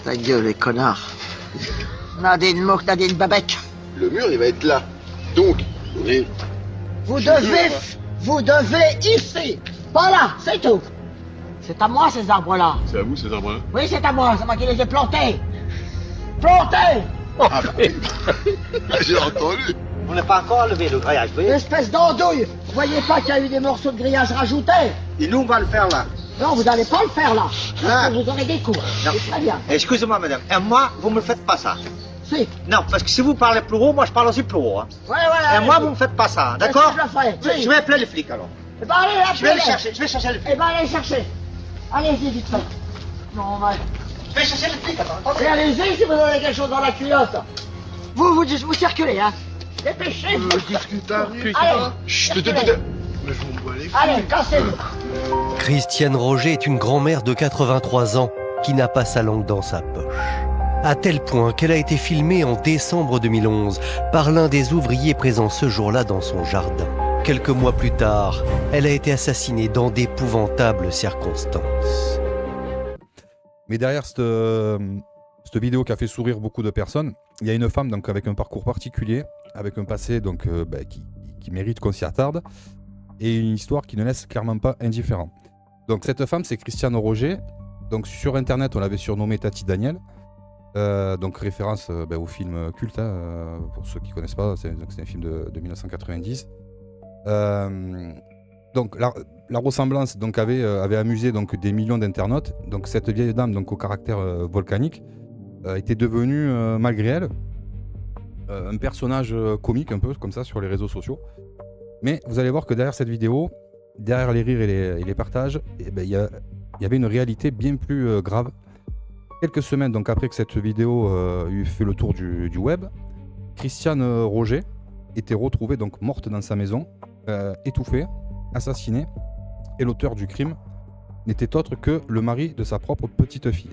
Ta gueule, les connards. Nadine Mouk, Nadine Babek. Le mur, il va être là. Donc, oui. Vous devez ici. Pas là, c'est tout. C'est à moi ces arbres-là. C'est à vous, ces arbres-là? Oui, c'est à moi, c'est moi qui les ai plantés. Plantés. Ah bah oui. J'ai entendu. On n'a pas encore levé le grillage, oui. Espèce d'andouille. Vous voyez pas qu'il y a eu des morceaux de grillage rajoutés? Et nous, on va le faire là. Non, vous n'allez pas le faire là. Ah. Parce que vous aurez des coups. Non. C'est très bien. Excusez-moi, madame. Et moi, vous me faites pas ça. Si. Non, parce que si vous parlez plus haut, moi je parle aussi plus haut. Hein. Ouais, voilà. Et moi, vous me faites pas ça, d'accord? Je le ferai. Oui. Je vais appeler les flics alors. Eh ben, allez, Je vais les chercher, je vais chercher les flics. Eh ben, allez chercher. Allez-y, vite fait. Non, mais... Je vais chercher les flics, attends. Et allez-y si vous avez quelque chose dans la culotte. Vous circulez, hein. Dépêchez-vous. Discutable. Allez, Chut, circulez. Mais je m'en bats les couilles. Allez, cassez-vous. Christiane Roger est une grand-mère de 83 ans qui n'a pas sa langue dans sa poche. À tel point qu'elle a été filmée en décembre 2011 par l'un des ouvriers présents ce jour-là dans son jardin. Quelques mois plus tard, elle a été assassinée dans d'épouvantables circonstances. Mais derrière cette vidéo qui a fait sourire beaucoup de personnes, il y a une femme donc, avec un parcours particulier, avec un passé donc, qui mérite qu'on s'y attarde, et une histoire qui ne laisse clairement pas indifférent. Donc cette femme, c'est Christiane Roger. Donc sur internet, on l'avait surnommée Tati Daniel. Donc référence au film culte, pour ceux qui ne connaissent pas, c'est un film de 1990. Donc la ressemblance donc, avait amusé donc, des millions d'internautes. Donc cette vieille dame donc, au caractère volcanique était devenue, malgré elle, un personnage comique un peu comme ça sur les réseaux sociaux. Mais vous allez voir que derrière cette vidéo, derrière les rires et les partages, il y avait une réalité bien plus grave. Quelques semaines donc, après que cette vidéo eut fait le tour du web, Christiane Roger était retrouvée donc, morte dans sa maison, étouffée, assassinée, et l'auteur du crime n'était autre que le mari de sa propre petite fille.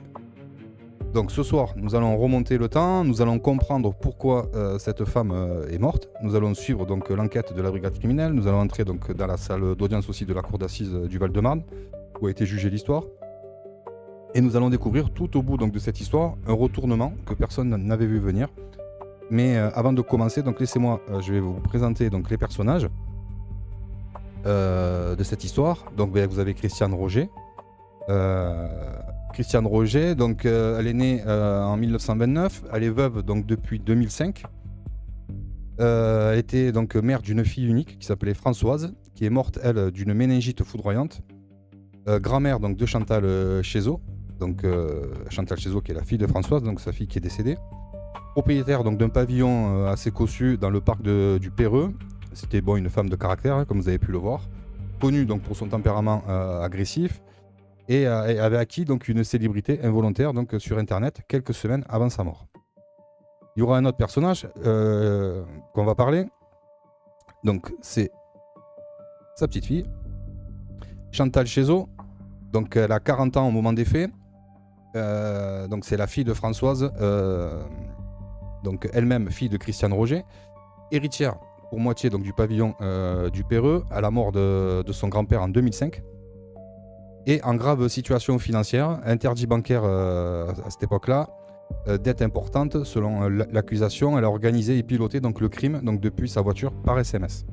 Donc ce soir, nous allons remonter le temps, nous allons comprendre pourquoi cette femme est morte. Nous allons suivre donc l'enquête de la brigade criminelle, nous allons entrer donc dans la salle d'audience aussi de la cour d'assises du Val-de-Marne, où a été jugée l'histoire. Et nous allons découvrir tout au bout donc, de cette histoire un retournement que personne n'avait vu venir. Mais avant de commencer, donc laissez-moi, je vais vous présenter donc, les personnages de cette histoire. Donc vous avez Christiane Roger. Christiane Roger, donc elle est née en 1929, elle est veuve donc depuis 2005. Elle était donc mère d'une fille unique qui s'appelait Françoise, qui est morte elle d'une méningite foudroyante. Grand-mère donc de Chantal Chezot, donc Chantal Chezot qui est la fille de Françoise, donc sa fille qui est décédée. Propriétaire donc d'un pavillon assez cossu dans le parc du Perreux. C'était bon une femme de caractère, hein, comme vous avez pu le voir, connue donc pour son tempérament agressif. Et avait acquis donc une célébrité involontaire donc, sur internet quelques semaines avant sa mort. Il y aura un autre personnage qu'on va parler. Donc c'est sa petite fille, Chantal Chezot. Donc elle a 40 ans au moment des faits. Donc c'est la fille de Françoise, donc elle-même fille de Christiane Roger, héritière pour moitié donc, du pavillon du Perreux à la mort de son grand-père en 2005. Et en grave situation financière, interdit bancaire à cette époque-là, dette importante selon l'accusation, elle a organisé et piloté donc, le crime donc, depuis sa voiture par SMS.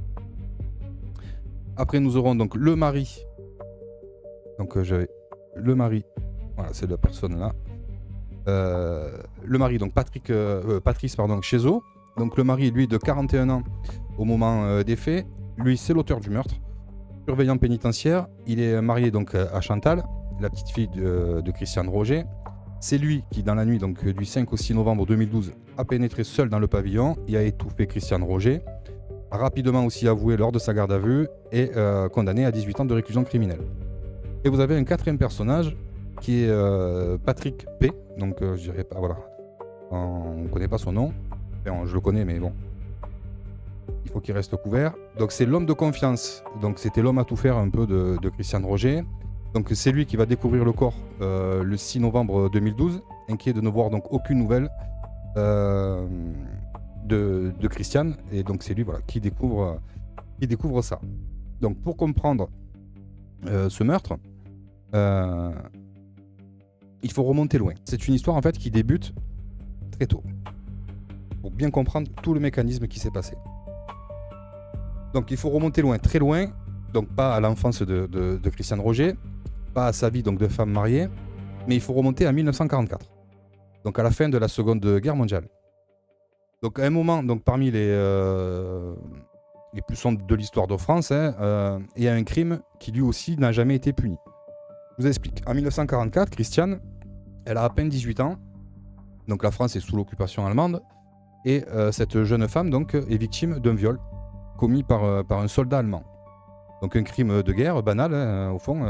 Après nous aurons donc le mari, donc le mari, voilà c'est la personne là, le mari donc Patrice Chezot, donc le mari lui de 41 ans au moment des faits, lui c'est l'auteur du meurtre. Surveillant pénitentiaire, il est marié donc à Chantal, la petite fille de Christiane Roger. C'est lui qui, dans la nuit donc, du 5 au 6 novembre 2012, a pénétré seul dans le pavillon et a étouffé Christiane Roger. A rapidement aussi avoué lors de sa garde à vue et condamné à 18 ans de réclusion criminelle. Et vous avez un quatrième personnage qui est Patrick P. Donc je dirais pas, voilà, on ne connaît pas son nom. Enfin, je le connais, mais bon. Il faut qu'il reste couvert. Donc c'est l'homme de confiance. Donc c'était l'homme à tout faire un peu de Christiane Roger. Donc c'est lui qui va découvrir le corps le 6 novembre 2012, inquiet de ne voir donc aucune nouvelle de Christiane. Et donc c'est lui voilà, qui découvre ça. Donc pour comprendre ce meurtre, il faut remonter loin. C'est une histoire en fait qui débute très tôt, pour bien comprendre tout le mécanisme qui s'est passé. Donc il faut remonter loin, très loin, donc pas à l'enfance de Christiane Roger, pas à sa vie donc de femme mariée, mais il faut remonter à 1944, donc à la fin de la Seconde Guerre mondiale. Donc à un moment, donc parmi les plus sombres de l'histoire de France, il y a un crime qui lui aussi n'a jamais été puni. Je vous explique. En 1944, Christiane, elle a à peine 18 ans, donc la France est sous l'occupation allemande, et cette jeune femme donc, est victime d'un viol commis par un soldat allemand. Donc un crime de guerre banal, au fond,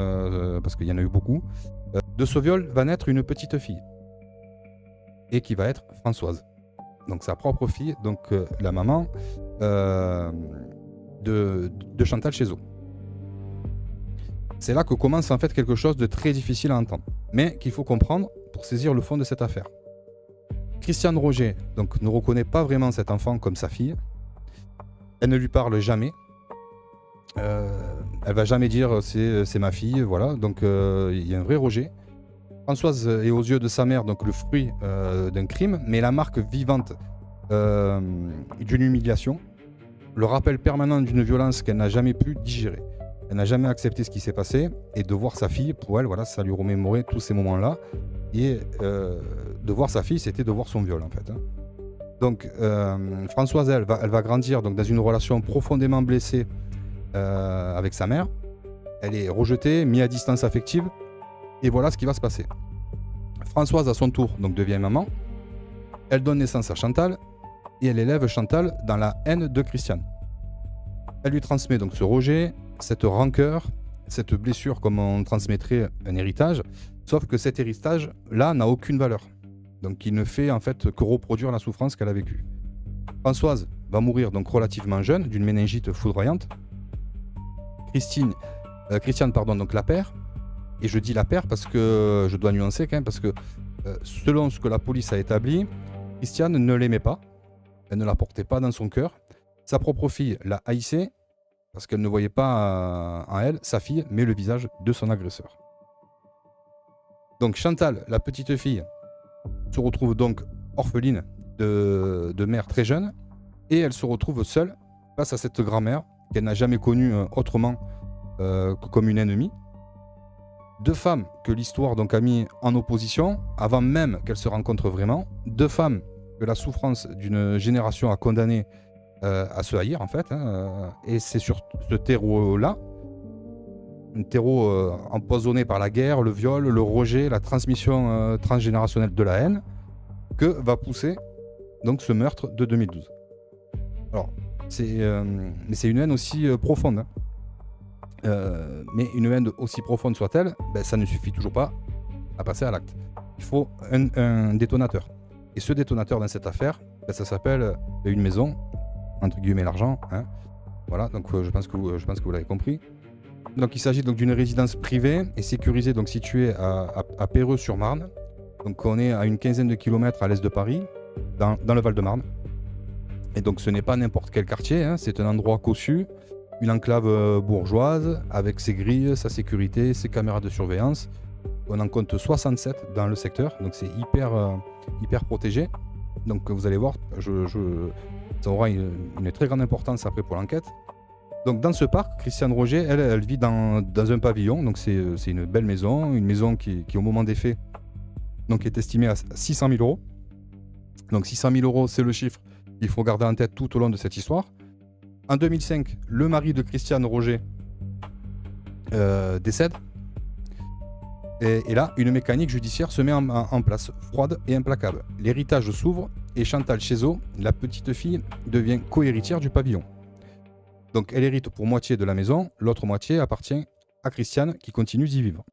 parce qu'il y en a eu beaucoup. De ce viol va naître une petite fille, et qui va être Françoise. Donc sa propre fille, donc la maman de Chantal Cheyzot. C'est là que commence en fait quelque chose de très difficile à entendre, mais qu'il faut comprendre pour saisir le fond de cette affaire. Christiane Roger donc, ne reconnaît pas vraiment cet enfant comme sa fille. Elle ne lui parle jamais. Elle va jamais dire c'est ma fille, voilà. Donc il y a un vrai rejet. Françoise est aux yeux de sa mère donc le fruit d'un crime, mais la marque vivante d'une humiliation, le rappel permanent d'une violence qu'elle n'a jamais pu digérer. Elle n'a jamais accepté ce qui s'est passé, et de voir sa fille, pour elle, voilà, ça lui remémorait tous ces moments-là. Et de voir sa fille, c'était de voir son viol, en fait. Hein. Donc, Françoise, elle va grandir donc, dans une relation profondément blessée avec sa mère. Elle est rejetée, mise à distance affective, et voilà ce qui va se passer. Françoise, à son tour, donc, devient maman. Elle donne naissance à Chantal, et elle élève Chantal dans la haine de Christiane. Elle lui transmet donc ce rejet, cette rancœur, cette blessure comme on transmettrait un héritage, sauf que cet héritage-là n'a aucune valeur. Donc il ne fait en fait que reproduire la souffrance qu'elle a vécue. Françoise va mourir donc relativement jeune d'une méningite foudroyante. Christiane donc la perd, et je dis la perd parce que je dois nuancer quand même, parce que selon ce que la police a établi, Christiane ne l'aimait pas, elle ne la portait pas dans son cœur. Sa propre fille la haïssait, parce qu'elle ne voyait pas en elle, sa fille, mais le visage de son agresseur. Donc Chantal, la petite fille, se retrouve donc orpheline de mère très jeune, et elle se retrouve seule face à cette grand-mère qu'elle n'a jamais connue autrement que comme une ennemie. Deux femmes que l'histoire donc a mis en opposition, avant même qu'elles se rencontrent vraiment. Deux femmes que la souffrance d'une génération a condamnées à se haïr en fait, hein, et c'est sur ce terreau-là, un terreau empoisonné par la guerre, le viol, le rejet, la transmission transgénérationnelle de la haine, que va pousser donc ce meurtre de 2012. Alors, mais c'est une haine aussi profonde, hein. Mais une haine aussi profonde soit-elle, ben, ça ne suffit toujours pas à passer à l'acte. Il faut un détonateur. Et ce détonateur dans cette affaire, ben, ça s'appelle une maison, entre guillemets l'argent, hein. Voilà, donc je pense que vous l'avez compris. Donc il s'agit donc d'une résidence privée et sécurisée, donc située à Perreux-sur-Marne. Donc on est à une quinzaine de kilomètres à l'est de Paris, dans le Val-de-Marne. Et donc ce n'est pas n'importe quel quartier, hein, c'est un endroit cossu, une enclave bourgeoise, avec ses grilles, sa sécurité, ses caméras de surveillance. On en compte 67 dans le secteur, donc c'est hyper protégé. Donc vous allez voir, ça aura une très grande importance après pour l'enquête. Donc dans ce parc, Christiane Roger, elle vit dans un pavillon, donc c'est une belle maison, une maison qui au moment des faits donc est estimée à 600 000 euros. Donc 600 000 euros, c'est le chiffre qu'il faut garder en tête tout au long de cette histoire. En 2005, le mari de Christiane Roger décède. Et là, une mécanique judiciaire se met en place, froide et implacable. L'héritage s'ouvre et Chantal Cheyzot, la petite fille, devient co-héritière du pavillon. Donc elle hérite pour moitié de la maison, l'autre moitié appartient à Christiane qui continue d'y vivre.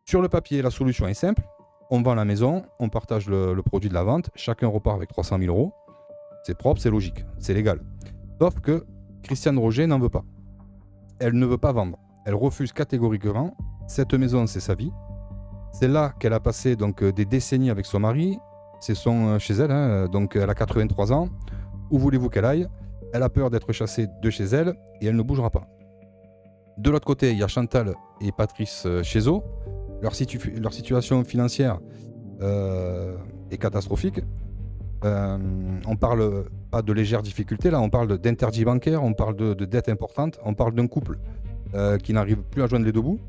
Sur le papier, la solution est simple. On vend la maison, on partage le produit de la vente, chacun repart avec 300 000 euros. C'est propre, c'est logique, c'est légal. Sauf que Christiane Roger n'en veut pas. Elle ne veut pas vendre. Elle refuse catégoriquement. Cette maison, c'est sa vie. C'est là qu'elle a passé donc des décennies avec son mari. C'est chez elle, hein, donc elle a 83 ans. Où voulez-vous qu'elle aille? Elle a peur d'être chassée de chez elle et elle ne bougera pas. De l'autre côté, il y a Chantal et Patrice Cheyzot. Leur situation financière est catastrophique. On parle pas de légères difficultés, là, on parle d'interdits bancaires, on parle de dettes importantes, on parle d'un couple qui n'arrive plus à joindre les deux bouts.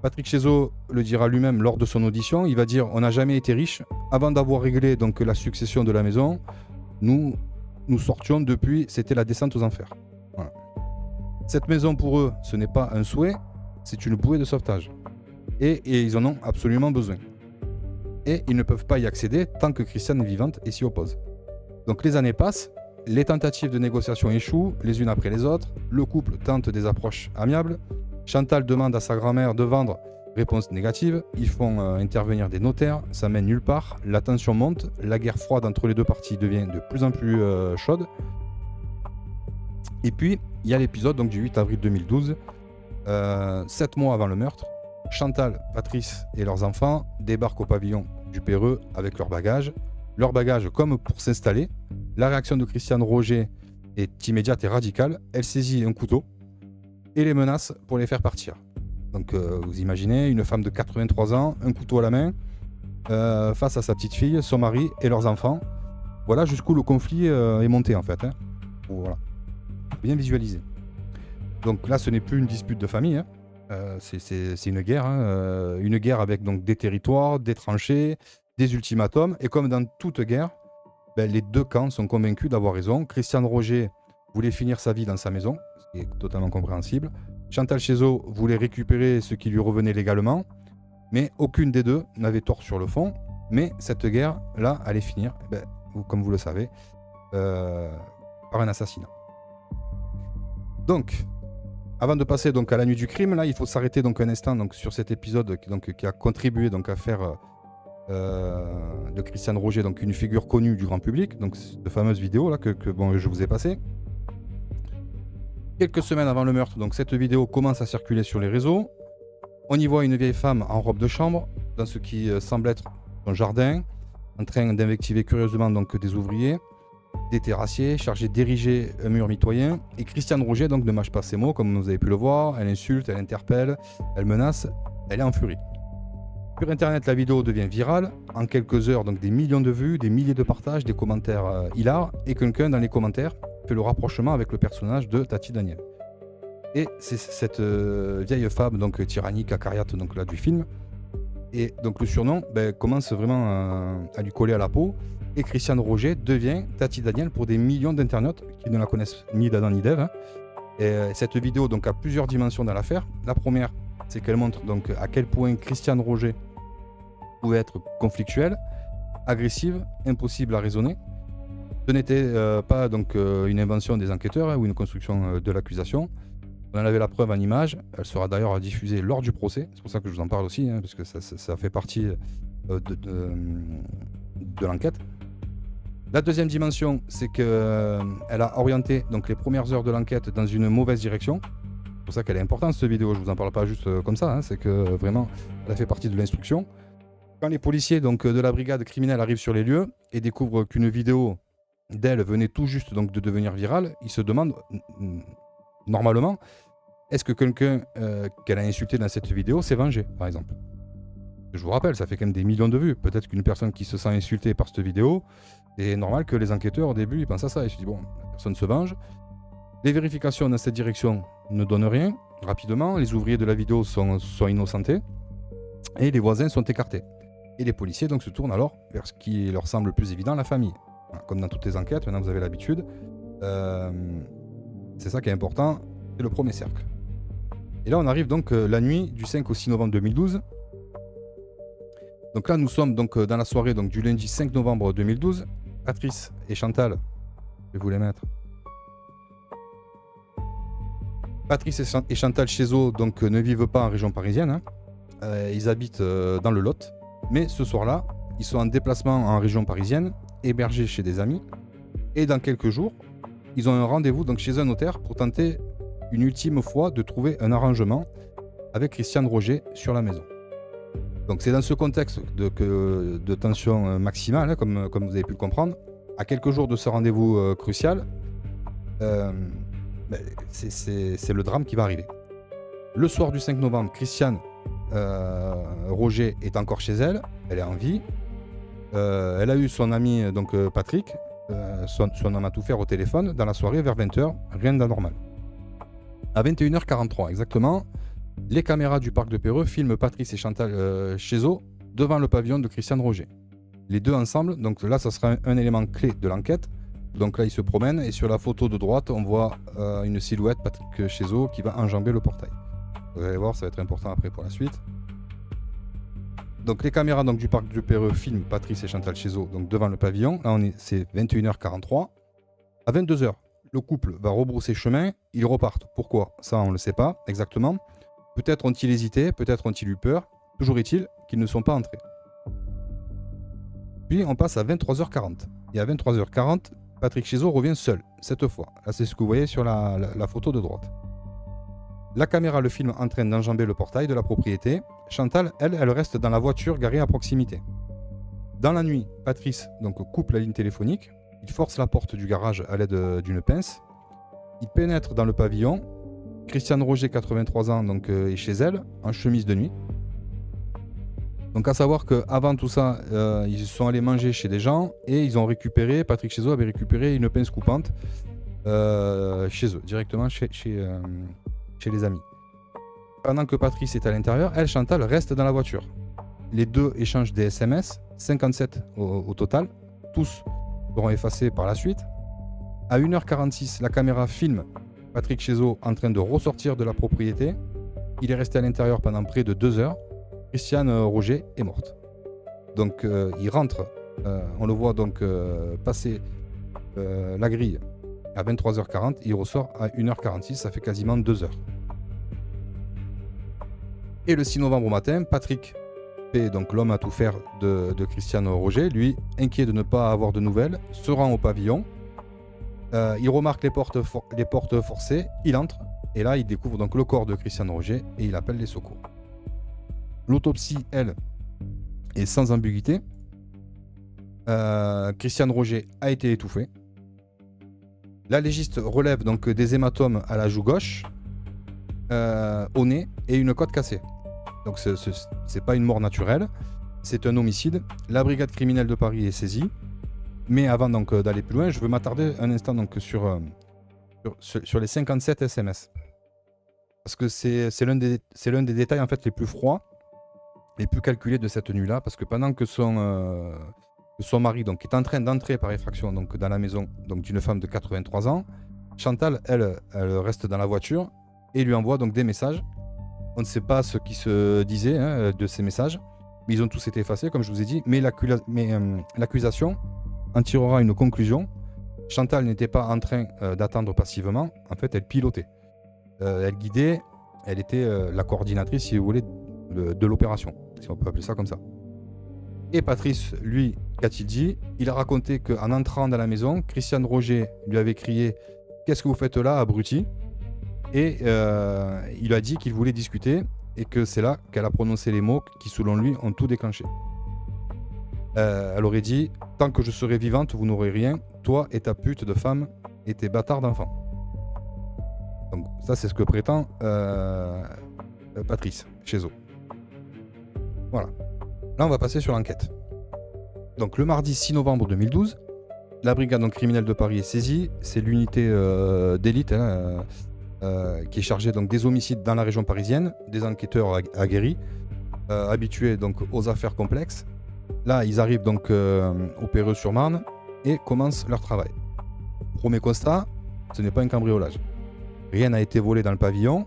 Patrick Chaiseau le dira lui-même lors de son audition, il va dire « On n'a jamais été riche. Avant d'avoir réglé donc, la succession de la maison, nous sortions depuis, c'était la descente aux enfers. » Voilà. Cette maison, pour eux, ce n'est pas un souhait, c'est une bouée de sauvetage. Et ils en ont absolument besoin. Et ils ne peuvent pas y accéder tant que Christiane est vivante et s'y oppose. Donc les années passent, les tentatives de négociation échouent les unes après les autres, le couple tente des approches amiables, Chantal demande à sa grand-mère de vendre, réponse négative, ils font intervenir des notaires, ça mène nulle part, la tension monte, la guerre froide entre les deux parties devient de plus en plus chaude. Et puis, il y a l'épisode donc, du 8 avril 2012, 7 mois avant le meurtre, Chantal, Patrice et leurs enfants débarquent au pavillon du Perreux avec leurs bagages. Leurs bagages comme pour s'installer. La réaction de Christiane Roger est immédiate et radicale. Elle saisit un couteau et les menace pour les faire partir. Donc vous imaginez une femme de 83 ans, un couteau à la main, face à sa petite fille, son mari et leurs enfants. Voilà jusqu'où le conflit est monté en fait. Hein. Voilà. Bien visualisé. Donc là ce n'est plus une dispute de famille. Hein. C'est une guerre, hein, une guerre avec donc, des territoires, des tranchées, des ultimatums. Et comme dans toute guerre, les deux camps sont convaincus d'avoir raison. Christiane Roger voulait finir sa vie dans sa maison, ce qui est totalement compréhensible. Chantal Chaiseau voulait récupérer ce qui lui revenait légalement, mais aucune des deux n'avait tort sur le fond. Mais cette guerre-là allait finir, comme vous le savez, par un assassinat. Donc, avant de passer donc, à la nuit du crime, là, il faut s'arrêter donc, un instant donc, sur cet épisode qui a contribué donc, à faire de Christiane Roger donc, une figure connue du grand public, donc cette fameuse vidéo là, que je vous ai passée. Quelques semaines avant le meurtre, donc, cette vidéo commence à circuler sur les réseaux. On y voit une vieille femme en robe de chambre, dans ce qui semble être son jardin, en train d'invectiver curieusement donc, des ouvriers, des terrassiers, chargés d'ériger un mur mitoyen. Et Christiane Roger donc, ne mâche pas ses mots, comme vous avez pu le voir. Elle insulte, elle interpelle, elle menace, elle est en furie. Sur Internet, la vidéo devient virale. En quelques heures, donc des millions de vues, des milliers de partages, des commentaires hilars. Et quelqu'un dans les commentaires fait le rapprochement avec le personnage de Tati Daniel. Et c'est cette vieille femme donc, tyrannique, acariate donc, là, du film. Et donc le surnom commence vraiment à lui coller à la peau. Et Christiane Roger devient Tati Daniel pour des millions d'internautes qui ne la connaissent ni d'Adam ni d'Ève. Et cette vidéo donc, a plusieurs dimensions dans l'affaire. La première, c'est qu'elle montre donc, à quel point Christiane Roger pouvait être conflictuelle, agressive, impossible à raisonner. Ce n'était pas donc, une invention des enquêteurs ou une construction de l'accusation. On en avait la preuve en image. Elle sera d'ailleurs diffusée lors du procès. C'est pour ça que je vous en parle aussi, parce que ça fait partie de l'enquête. La deuxième dimension, c'est qu'elle a orienté donc, les premières heures de l'enquête dans une mauvaise direction. C'est pour ça qu'elle est importante cette vidéo, je ne vous en parle pas juste comme ça, hein, c'est que vraiment, elle a fait partie de l'instruction. Quand les policiers donc, de la brigade criminelle arrivent sur les lieux et découvrent qu'une vidéo d'elle venait tout juste donc, de devenir virale, ils se demandent, normalement, est-ce que quelqu'un qu'elle a insulté dans cette vidéo s'est vengé, par exemple. Je vous rappelle, ça fait quand même des millions de vues. Peut-être qu'une personne qui se sent insultée par cette vidéo, c'est normal que les enquêteurs, au début, ils pensent à ça. Ils se disent, bon, la personne se venge. Les vérifications dans cette direction ne donnent rien. Rapidement, les ouvriers de la vidéo sont innocentés. Et les voisins sont écartés. Et les policiers donc, se tournent alors vers ce qui leur semble le plus évident, la famille. Voilà, comme dans toutes les enquêtes, maintenant vous avez l'habitude. C'est ça qui est important, c'est le premier cercle. Et là, on arrive donc la nuit du 5 au 6 novembre 2012. Donc là, nous sommes donc dans la soirée donc, du lundi 5 novembre 2012. Patrice et Chantal, je vais vous les mettre. Patrice et Chantal Chaiseau donc, ne vivent pas en région parisienne. Hein. Ils habitent dans le Lot. Mais ce soir-là, ils sont en déplacement en région parisienne, hébergés chez des amis. Et dans quelques jours, ils ont un rendez-vous donc, chez un notaire pour tenter une ultime fois de trouver un arrangement avec Christiane Roger sur la maison. Donc c'est dans ce contexte de tension maximale, hein, comme vous avez pu le comprendre, à quelques jours de ce rendez-vous crucial, c'est le drame qui va arriver. Le soir du 5 novembre, Christiane Roger est encore chez elle, elle est en vie. Elle a eu son ami donc Patrick, son homme à tout faire au téléphone dans la soirée vers 20h, rien d'anormal. À 21h43 exactement, les caméras du parc de Perreux filment Patrice et Chantal Chezot devant le pavillon de Christiane Roger. Les deux ensemble, donc là ça sera un élément clé de l'enquête. Donc là ils se promènent et sur la photo de droite on voit une silhouette, Patrick Chezot, qui va enjamber le portail. Vous allez voir, ça va être important après pour la suite. Donc les caméras donc, du parc de Perreux filment Patrice et Chantal Chezot donc, devant le pavillon. Là c'est 21h43. À 22h, le couple va rebrousser chemin, ils repartent. Pourquoi? Ça on ne le sait pas exactement. Peut-être ont-ils hésité, peut-être ont-ils eu peur. Toujours est-il qu'ils ne sont pas entrés. Puis on passe à 23h40. Et à 23h40, Patrick Chezot revient seul, cette fois. Là c'est ce que vous voyez sur la photo de droite. La caméra le filme en train d'enjamber le portail de la propriété. Chantal, elle reste dans la voiture garée à proximité. Dans la nuit, Patrice donc, coupe la ligne téléphonique. Il force la porte du garage à l'aide d'une pince. Il pénètre dans le pavillon. Christiane Roger, 83 ans, donc, est chez elle, en chemise de nuit. Donc à savoir qu'avant tout ça, ils sont allés manger chez des gens et ils ont récupéré, Patrick Chezot avait récupéré une pince coupante chez eux, directement chez les amis. Pendant que Patrice est à l'intérieur, elle, Chantal, reste dans la voiture. Les deux échangent des SMS, 57 au total, tous seront effacés par la suite. À 1h46, la caméra filme Patrick Chezot en train de ressortir de la propriété. Il est resté à l'intérieur pendant près de 2 heures. Christiane Roger est morte. Donc il rentre, on le voit donc passer la grille à 23h40, il ressort à 1h46, ça fait quasiment 2 heures. Et le 6 novembre au matin, Patrick P, donc l'homme à tout faire de Christiane Roger, lui, inquiet de ne pas avoir de nouvelles, se rend au pavillon. Il remarque les portes forcées, il entre, et là il découvre donc le corps de Christiane Roger et il appelle les secours. L'autopsie, elle, est sans ambiguïté. Christiane Roger a été étouffée. La légiste relève donc des hématomes à la joue gauche, au nez et une côte cassée. Donc c'est pas une mort naturelle, c'est un homicide. La brigade criminelle de Paris est saisie. Mais avant donc d'aller plus loin, je veux m'attarder un instant donc sur les 57 SMS. Parce que c'est l'un des détails en fait les plus froids, les plus calculés de cette nuit-là, parce que pendant que son mari donc, est en train d'entrer par effraction donc, dans la maison donc, d'une femme de 83 ans, Chantal, elle reste dans la voiture et lui envoie donc des messages. On ne sait pas ce qui se disait de ces messages, mais ils ont tous été effacés, comme je vous ai dit, mais l'accusation en tirera une conclusion. Chantal n'était pas en train d'attendre passivement, en fait elle pilotait. Elle guidait, elle était la coordinatrice, si vous voulez, de l'opération, si on peut appeler ça comme ça. Et Patrice, lui, qu'a-t-il dit? Il a raconté qu'en entrant dans la maison, Christiane Roger lui avait crié « Qu'est-ce que vous faites là, abruti ?» Et il a dit qu'il voulait discuter et que c'est là qu'elle a prononcé les mots qui, selon lui, ont tout déclenché. Elle aurait dit « Tant que je serai vivante, vous n'aurez rien, toi et ta pute de femme et tes bâtards d'enfants. » Donc ça, c'est ce que prétend Patrice Chezot. Voilà. Là, on va passer sur l'enquête. Donc le mardi 6 novembre 2012, la brigade donc, criminelle de Paris est saisie. C'est l'unité d'élite qui est chargée donc, des homicides dans la région parisienne, des enquêteurs aguerris, habitués donc, aux affaires complexes. Là, ils arrivent donc au Perreux-sur-Marne et commencent leur travail. Premier constat, ce n'est pas un cambriolage. Rien n'a été volé dans le pavillon.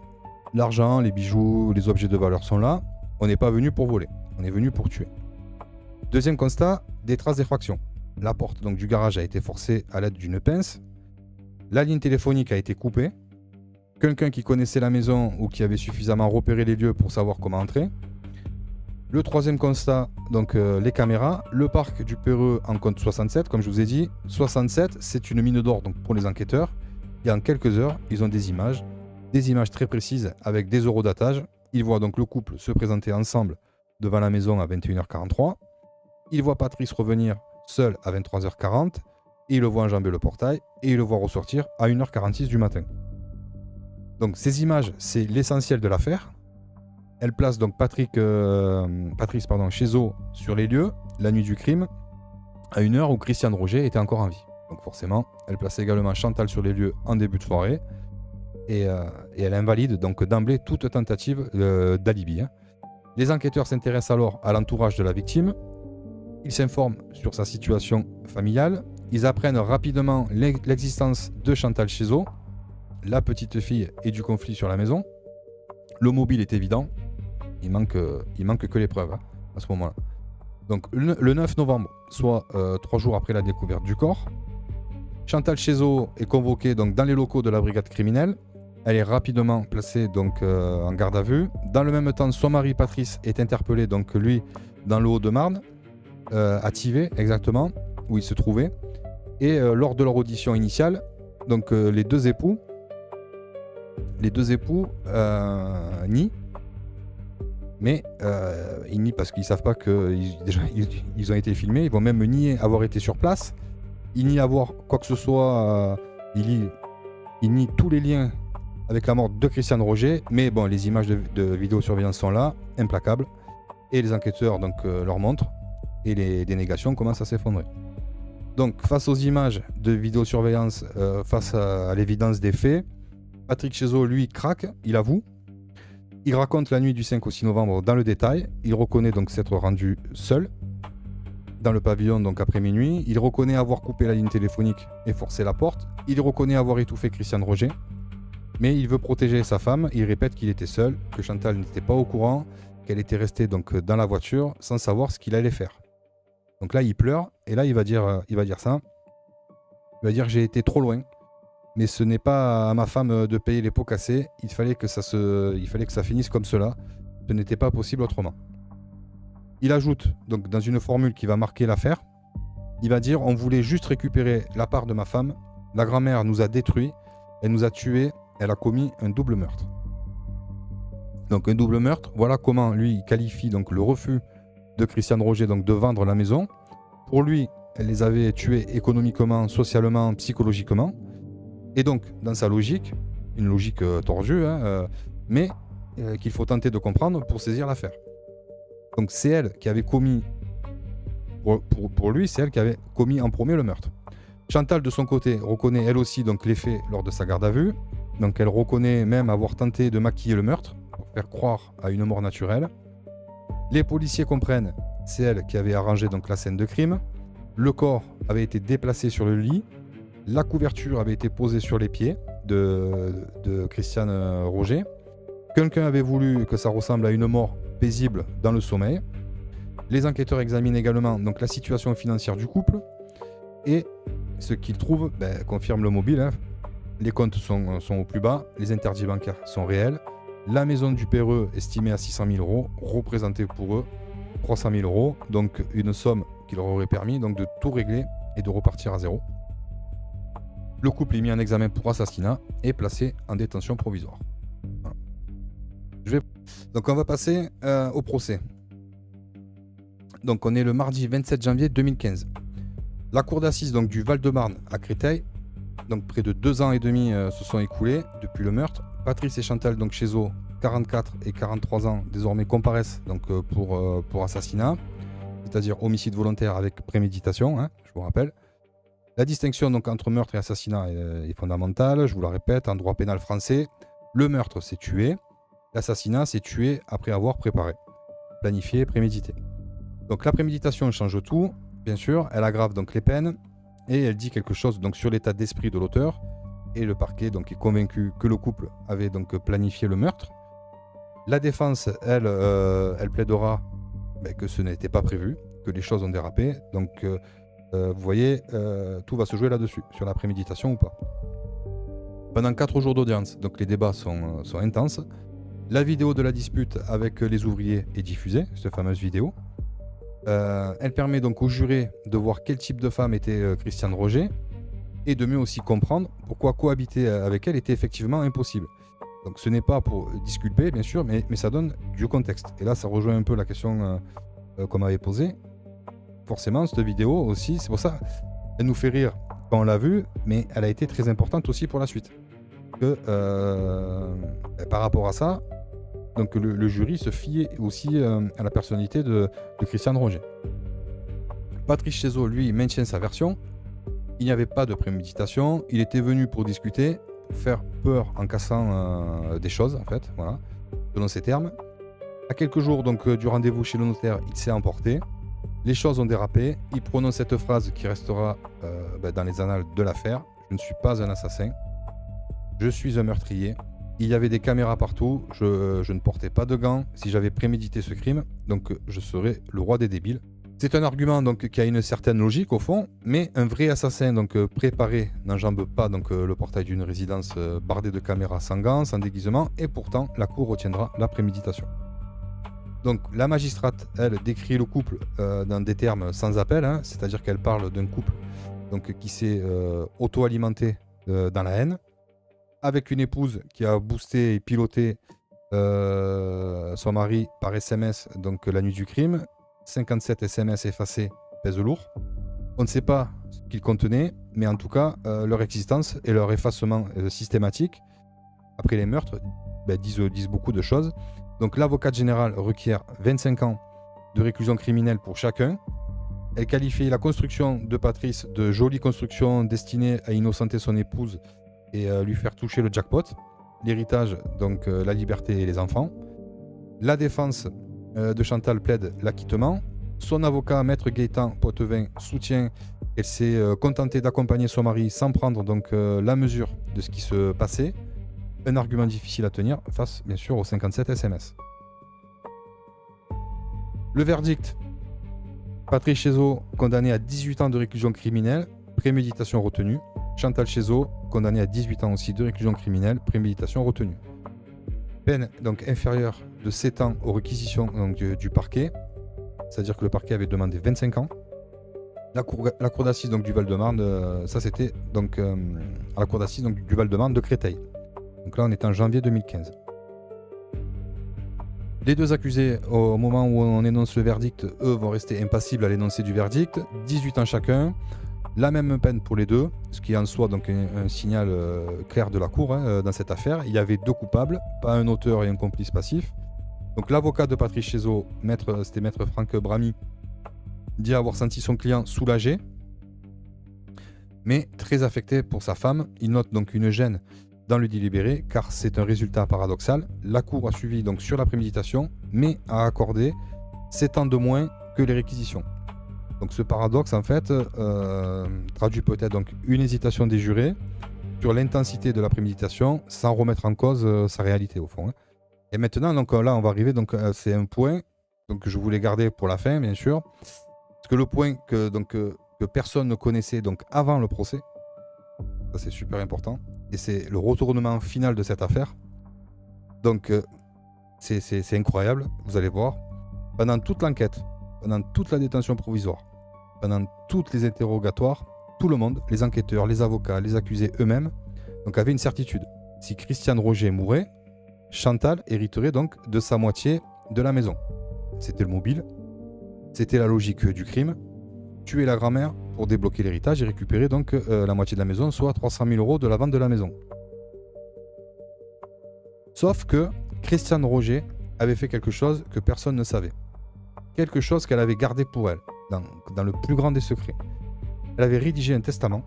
L'argent, les bijoux, les objets de valeur sont là. On n'est pas venu pour voler, on est venu pour tuer. Deuxième constat, des traces d'effraction. La porte donc, du garage a été forcée à l'aide d'une pince. La ligne téléphonique a été coupée. Quelqu'un qui connaissait la maison ou qui avait suffisamment repéré les lieux pour savoir comment entrer. Le troisième constat, donc les caméras. Le parc du Perreux en compte 67, comme je vous ai dit. 67, c'est une mine d'or donc, pour les enquêteurs. Et en quelques heures, ils ont des images très précises avec des eurodatage. Ils voient donc le couple se présenter ensemble devant la maison à 21h43. Ils voient Patrice revenir seul à 23h40. Et ils le voient enjamber le portail. Et ils le voient ressortir à 1h46 du matin. Donc ces images, c'est l'essentiel de l'affaire. Elle place donc Patrice Cheseaux sur les lieux, la nuit du crime, à une heure où Christiane Roger était encore en vie. Donc forcément, elle place également Chantal sur les lieux en début de soirée, et elle invalide donc d'emblée toute tentative d'alibi. Hein. Les enquêteurs s'intéressent alors à l'entourage de la victime. Ils s'informent sur sa situation familiale. Ils apprennent rapidement l'existence de Chantal Cheseaux, la petite fille, et du conflit sur la maison. Le mobile est évident. Il manque que les preuves, hein, à ce moment-là. Donc le 9 novembre, soit 3 jours après la découverte du corps, Chantal Cheseaux est convoquée donc, dans les locaux de la brigade criminelle. Elle est rapidement placée donc, en garde à vue. Dans le même temps, son mari Patrice est interpellé, donc lui, dans le Haut-de-Marne, à Tivez exactement, où il se trouvait. Et lors de leur audition initiale, donc les deux époux nient. Mais ils nient parce qu'ils ne savent pas qu'ils ont été filmés. Ils vont même nier avoir été sur place. Ils nient avoir quoi que ce soit. Ils nient tous les liens avec la mort de Christiane Roger. Mais bon, les images de vidéosurveillance sont là, implacables. Et les enquêteurs donc, leur montrent. Et les dénégations commencent à s'effondrer. Donc, face aux images de vidéosurveillance, face à l'évidence des faits, Patrick Cheseaux, lui, craque, il avoue. Il raconte la nuit du 5 au 6 novembre dans le détail. Il reconnaît donc s'être rendu seul dans le pavillon donc après minuit. Il reconnaît avoir coupé la ligne téléphonique et forcé la porte. Il reconnaît avoir étouffé Christiane Roger. Mais il veut protéger sa femme. Il répète qu'il était seul, que Chantal n'était pas au courant, qu'elle était restée donc dans la voiture sans savoir ce qu'il allait faire. Donc là, il pleure et là, il va dire ça. Il va dire j'ai été trop loin. Mais ce n'est pas à ma femme de payer les pots cassés. Il fallait que ça finisse comme cela. Ce n'était pas possible autrement. Il ajoute, donc dans une formule qui va marquer l'affaire, il va dire on voulait juste récupérer la part de ma femme. La grand-mère nous a détruits. Elle nous a tués. Elle a commis un double meurtre. Donc un double meurtre. Voilà comment lui il qualifie donc le refus de Christiane Roger donc de vendre la maison. Pour lui, elle les avait tués économiquement, socialement, psychologiquement. Et donc, dans sa logique, une logique tordue, hein, mais qu'il faut tenter de comprendre pour saisir l'affaire. Donc c'est elle qui avait commis, pour lui, c'est elle qui avait commis en premier le meurtre. Chantal, de son côté, reconnaît elle aussi donc, les faits lors de sa garde à vue. Donc elle reconnaît même avoir tenté de maquiller le meurtre, pour faire croire à une mort naturelle. Les policiers comprennent, c'est elle qui avait arrangé donc, la scène de crime. Le corps avait été déplacé sur le lit. La couverture avait été posée sur les pieds de Christiane Roger. Quelqu'un avait voulu que ça ressemble à une mort paisible dans le sommeil. Les enquêteurs examinent également donc, la situation financière du couple. Et ce qu'ils trouvent confirme le mobile. Hein. Les comptes sont au plus bas. Les interdits bancaires sont réels. La maison du Perreux, estimée à 600 000 €, représentée pour eux 300 000 €. Donc une somme qui leur aurait permis donc, de tout régler et de repartir à zéro. Le couple est mis en examen pour assassinat et placé en détention provisoire. Voilà. Donc on va passer au procès. Donc on est le mardi 27 janvier 2015. La cour d'assises donc, du Val-de-Marne à Créteil, donc près de 2 ans et demi se sont écoulés depuis le meurtre. Patrice et Chantal donc Cheseaux, 44 et 43 ans, désormais comparaissent donc, pour assassinat, c'est-à-dire homicide volontaire avec préméditation, hein, je vous rappelle. La distinction donc, entre meurtre et assassinat est fondamentale, je vous la répète, en droit pénal français, le meurtre c'est tuer, l'assassinat c'est tuer après avoir préparé, planifié, prémédité. Donc la préméditation change tout, bien sûr, elle aggrave donc les peines et elle dit quelque chose donc, sur l'état d'esprit de l'auteur, et le parquet donc, est convaincu que le couple avait donc, planifié le meurtre. La défense, elle plaidera que ce n'était pas prévu, que les choses ont dérapé, donc... vous voyez, tout va se jouer là-dessus, sur la préméditation ou pas. Pendant 4 jours d'audience, donc les débats sont intenses. La vidéo de la dispute avec les ouvriers est diffusée, cette fameuse vidéo. Elle permet donc aux jurés de voir quel type de femme était Christiane Roger et de mieux aussi comprendre pourquoi cohabiter avec elle était effectivement impossible. Donc ce n'est pas pour disculper, bien sûr, mais ça donne du contexte. Et là, ça rejoint un peu la question qu'on m'avait posée. Forcément, cette vidéo aussi, c'est pour ça, elle nous fait rire quand on l'a vue, mais elle a été très importante aussi pour la suite. Que par rapport à ça, donc le jury se fiait aussi à la personnalité de Christian Roger. Patrice Chézot, lui, maintient sa version. Il n'y avait pas de préméditation. Il était venu pour discuter, pour faire peur en cassant des choses, en fait, voilà, selon ses termes. À quelques jours donc, du rendez-vous chez le notaire, il s'est emporté. Les choses ont dérapé. Il prononce cette phrase qui restera dans les annales de l'affaire. Je ne suis pas un assassin. Je suis un meurtrier. Il y avait des caméras partout. Je ne portais pas de gants. Si j'avais prémédité ce crime, donc je serais le roi des débiles. C'est un argument donc, qui a une certaine logique au fond, mais un vrai assassin donc, préparé n'enjambe pas donc, le portail d'une résidence bardée de caméras sans gants, sans déguisement, et pourtant la cour retiendra la préméditation. Donc la magistrate, elle, décrit le couple dans des termes sans appel, hein, c'est-à-dire qu'elle parle d'un couple donc, qui s'est auto-alimenté dans la haine, avec une épouse qui a boosté et piloté son mari par SMS donc, la nuit du crime. 57 SMS effacés pèsent lourd. On ne sait pas ce qu'ils contenaient, mais en tout cas, leur existence et leur effacement systématique après les meurtres disent beaucoup de choses. Donc l'avocate générale requiert 25 ans de réclusion criminelle pour chacun. Elle qualifie la construction de Patrice de jolie construction destinée à innocenter son épouse et lui faire toucher le jackpot. L'héritage, donc la liberté et les enfants. La défense de Chantal plaide l'acquittement. Son avocat, maître Gaëtan Poitevin, soutient qu'elle s'est contentée d'accompagner son mari sans prendre donc la mesure de ce qui se passait. Un argument difficile à tenir face, bien sûr, aux 57 SMS. Le verdict. Patrice Chézot, condamné à 18 ans de réclusion criminelle, préméditation retenue. Chantal Chézot, condamné à 18 ans aussi de réclusion criminelle, préméditation retenue. Peine donc inférieure de 7 ans aux réquisitions donc, du parquet, c'est-à-dire que le parquet avait demandé 25 ans. La cour d'assises donc, du Val-de-Marne, ça c'était donc à la cour d'assises donc, du Val-de-Marne de Créteil. Donc là on est en janvier 2015. Les deux accusés, au moment où on énonce le verdict, eux vont rester impassibles à l'énoncé du verdict, 18 ans chacun. La même peine pour les deux, ce qui est en soi donc un signal clair de la cour dans cette affaire. Il y avait deux coupables, pas un auteur et un complice passif. Donc l'avocat de Patrice Chézot, c'était maître Franck Bramy, dit avoir senti son client soulagé, mais très affecté pour sa femme. Il note donc une gêne dans le délibéré, car c'est un résultat paradoxal. La cour a suivi donc sur la préméditation, mais a accordé 7 ans de moins que les réquisitions. Donc ce paradoxe, en fait, traduit peut-être donc une hésitation des jurés sur l'intensité de la préméditation, sans remettre en cause sa réalité, au fond. Et maintenant, donc, là, on va arriver, donc, c'est un point donc, que je voulais garder pour la fin, bien sûr. Parce que le point que personne ne connaissait donc, avant le procès, ça c'est super important, et c'est le retournement final de cette affaire. Donc, c'est incroyable, vous allez voir. Pendant toute l'enquête, pendant toute la détention provisoire, pendant toutes les interrogatoires, tout le monde, les enquêteurs, les avocats, les accusés eux-mêmes, donc avaient une certitude. Si Christian Roger mourait, Chantal hériterait donc de sa moitié de la maison. C'était le mobile, c'était la logique du crime. Tuer la grand-mère pour débloquer l'héritage et récupérer donc la moitié de la maison, soit 300 000 € de la vente de la maison. Sauf que Christian Roger avait fait quelque chose que personne ne savait. Quelque chose qu'elle avait gardé pour elle, dans le plus grand des secrets. Elle avait rédigé un testament,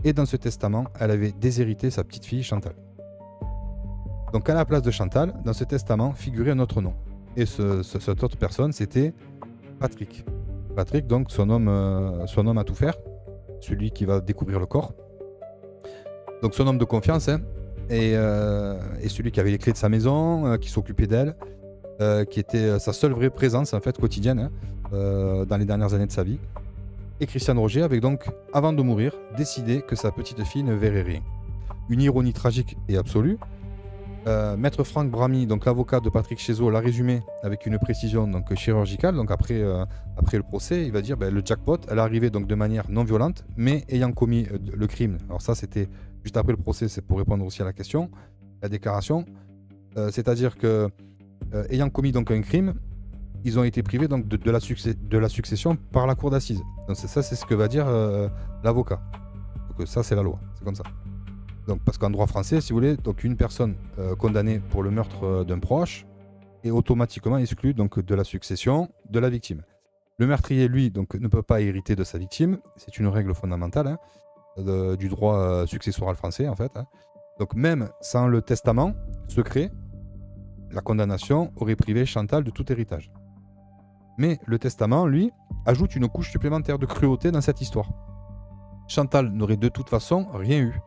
et dans ce testament, elle avait déshérité sa petite fille Chantal. Donc à la place de Chantal, dans ce testament, figurait un autre nom. Et cette autre personne, c'était Patrick. Patrick, donc son homme à tout faire, celui qui va découvrir le corps. Donc son homme de confiance, hein, et celui qui avait les clés de sa maison, qui s'occupait d'elle, qui était sa seule vraie présence en fait quotidienne dans les dernières années de sa vie. Et Christian Roger avait donc, avant de mourir, décidé que sa petite fille ne verrait rien. Une ironie tragique et absolue. Maître Franck Bramy, donc l'avocat de Patrick Chézot, l'a résumé avec une précision donc chirurgicale. Donc après le procès, il va dire le jackpot, elle est arrivée donc de manière non violente, mais ayant commis le crime. Alors ça, c'était juste après le procès, c'est pour répondre aussi à la question, la déclaration. C'est-à-dire que ayant commis donc un crime, ils ont été privés donc de la succession par la cour d'assises. Donc ça, c'est ce que va dire l'avocat. Donc ça, c'est la loi, c'est comme ça. Donc, parce qu'en droit français, si vous voulez, donc une personne condamnée pour le meurtre d'un proche, est automatiquement exclu donc, de la succession de la victime. Le meurtrier, lui, donc, ne peut pas hériter de sa victime. C'est une règle fondamentale du droit successoral français, en fait. Donc même sans le testament secret, la condamnation aurait privé Chantal de tout héritage. Mais le testament, lui, ajoute une couche supplémentaire de cruauté dans cette histoire. Chantal n'aurait de toute façon rien eu.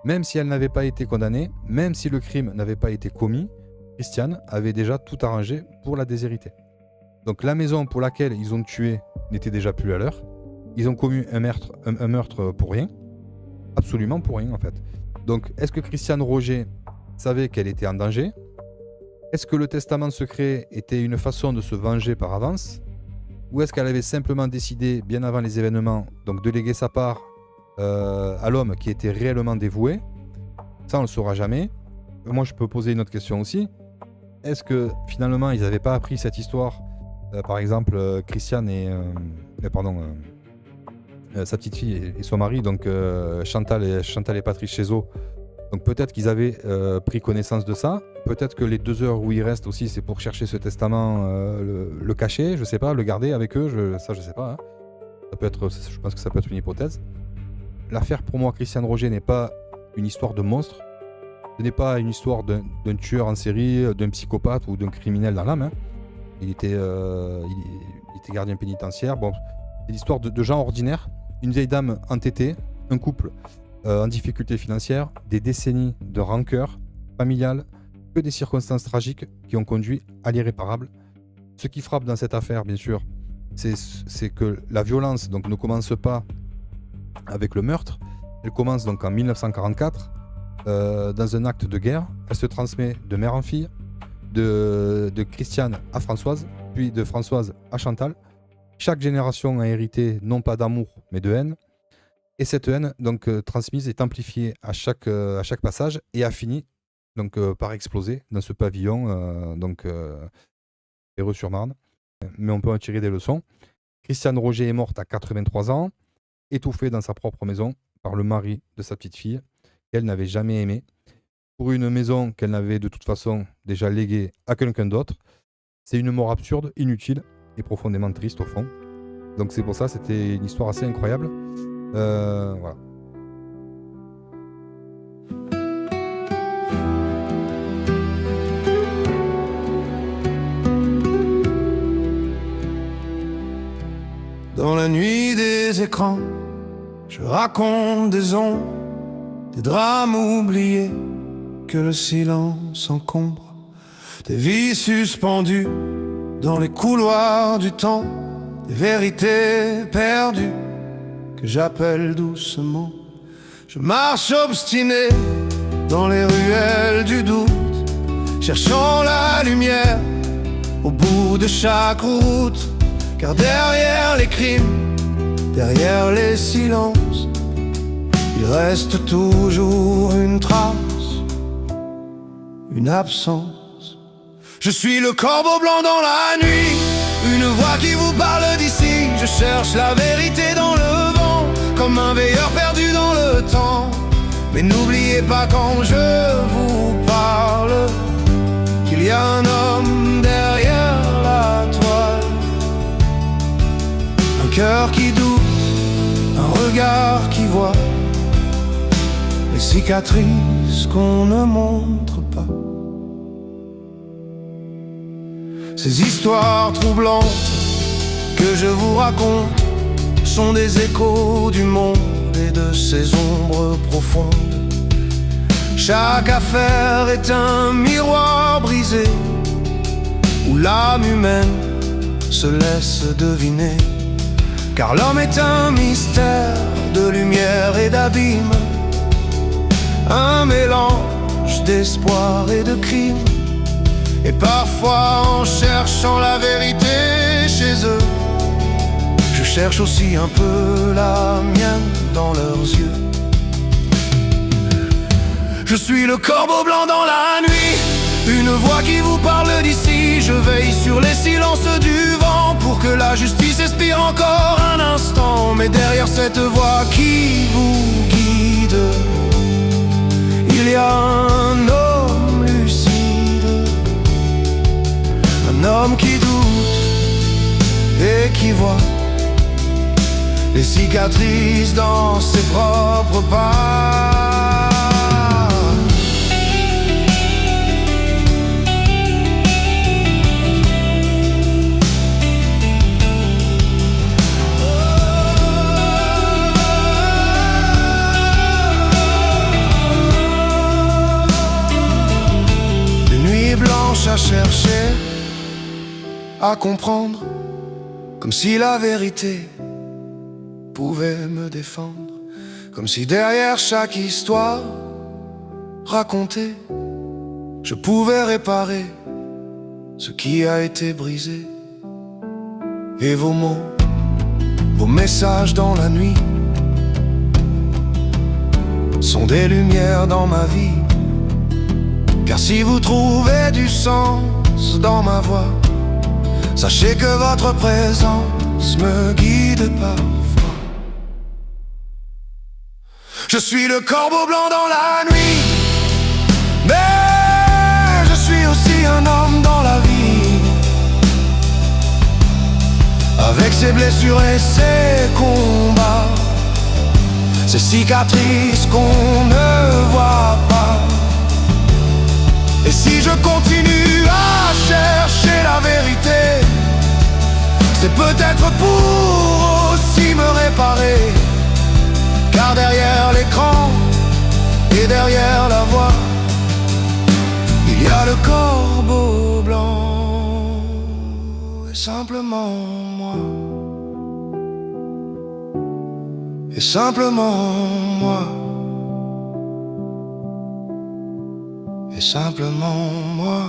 Même si elle n'avait pas été condamnée, même si le crime n'avait pas été commis, Christiane avait déjà tout arrangé pour la déshériter. Donc la maison pour laquelle ils ont tué n'était déjà plus à l'heure. Ils ont commis un meurtre pour rien. Absolument pour rien en fait. Donc est-ce que Christiane Roger savait qu'elle était en danger ? Est-ce que le testament secret était une façon de se venger par avance ? Ou est-ce qu'elle avait simplement décidé, bien avant les événements, donc de léguer sa part à l'homme qui était réellement dévoué ? Ça, on ne le saura jamais. Moi, je peux poser une autre question aussi. Est-ce que finalement, ils n'avaient pas appris cette histoire par exemple, Christiane et... sa petite fille et son mari, donc Chantal et Patrice Chézot. Donc peut-être qu'ils avaient pris connaissance de ça. Peut-être que les 2 heures où ils restent aussi, c'est pour chercher ce testament, le cacher, je sais pas, le garder avec eux, je sais pas. Hein. Ça peut être, je pense que ça peut être une hypothèse. L'affaire pour moi, Christiane Roger, n'est pas une histoire de monstre. Ce n'est pas une histoire d'un tueur en série, d'un psychopathe ou d'un criminel dans l'âme. Hein. Il était gardien pénitentiaire. Bon, c'est l'histoire de gens ordinaires. Une vieille dame entêtée, un couple en difficulté financière, des décennies de rancœur familiale, que des circonstances tragiques qui ont conduit à l'irréparable. Ce qui frappe dans cette affaire, bien sûr, c'est que la violence donc, ne commence pas avec le meurtre. Elle commence donc en 1944 dans un acte de guerre. Elle se transmet de mère en fille, de Christiane à Françoise, puis de Françoise à Chantal. Chaque génération a hérité non pas d'amour, mais de haine. Et cette haine, donc transmise, est amplifiée à chaque passage et a fini donc, par exploser dans ce pavillon, Perreux-sur-Marne. Mais on peut en tirer des leçons. Christiane Roger est morte à 83 ans, étouffée dans sa propre maison par le mari de sa petite fille, qu'elle n'avait jamais aimée, pour une maison qu'elle n'avait de toute façon déjà léguée à quelqu'un d'autre. C'est une mort absurde, inutile et profondément triste au fond. Donc c'est pour ça, c'était une histoire assez incroyable. Voilà. Dans la nuit des écrans, je raconte des ondes, des drames oubliés que le silence encombre, des vies suspendues dans les couloirs du temps, des vérités perdues que j'appelle doucement. Je marche obstiné dans les ruelles du doute, cherchant la lumière au bout de chaque route. Car derrière les crimes, derrière les silences, il reste toujours une trace, une absence. Je suis le corbeau blanc dans la nuit, une voix qui vous parle d'ici. Je cherche la vérité dans le vent, comme un veilleur perdu dans le temps. Mais n'oubliez pas quand je vous parle qu'il y a un homme derrière la toile. Un cœur qui doute, un regard qui voit les cicatrices qu'on ne montre pas. Ces histoires troublantes que je vous raconte sont des échos du monde et de ses ombres profondes. Chaque affaire est un miroir brisé où l'âme humaine se laisse deviner. Car l'homme est un mystère de lumière et d'abîme, un mélange d'espoir et de crime. Et parfois en cherchant la vérité chez eux, je cherche aussi un peu la mienne dans leurs yeux. Je suis le corbeau blanc dans la nuit, une voix qui vous parle d'ici. Je veille sur les silences du vent pour que la justice expire encore un instant. Mais derrière cette voix qui vous guide, il y a un homme lucide, et qui voit les cicatrices dans ses propres pas. Des nuits blanches à chercher, à comprendre, comme si la vérité pouvait me défendre, comme si derrière chaque histoire racontée, je pouvais réparer ce qui a été brisé. Et vos mots, vos messages dans la nuit sont des lumières dans ma vie. Car si vous trouvez du sens dans ma voix, sachez que votre présence me guide parfois. Je suis le corbeau blanc dans la nuit, mais je suis aussi un homme dans la vie, avec ses blessures et ses combats, ces cicatrices qu'on ne voit pas. Et si je continue à chercher la vérité, c'est peut-être pour aussi me réparer. Car derrière l'écran et derrière la voix, il y a le corbeau blanc et simplement moi. Et simplement moi. Et simplement moi.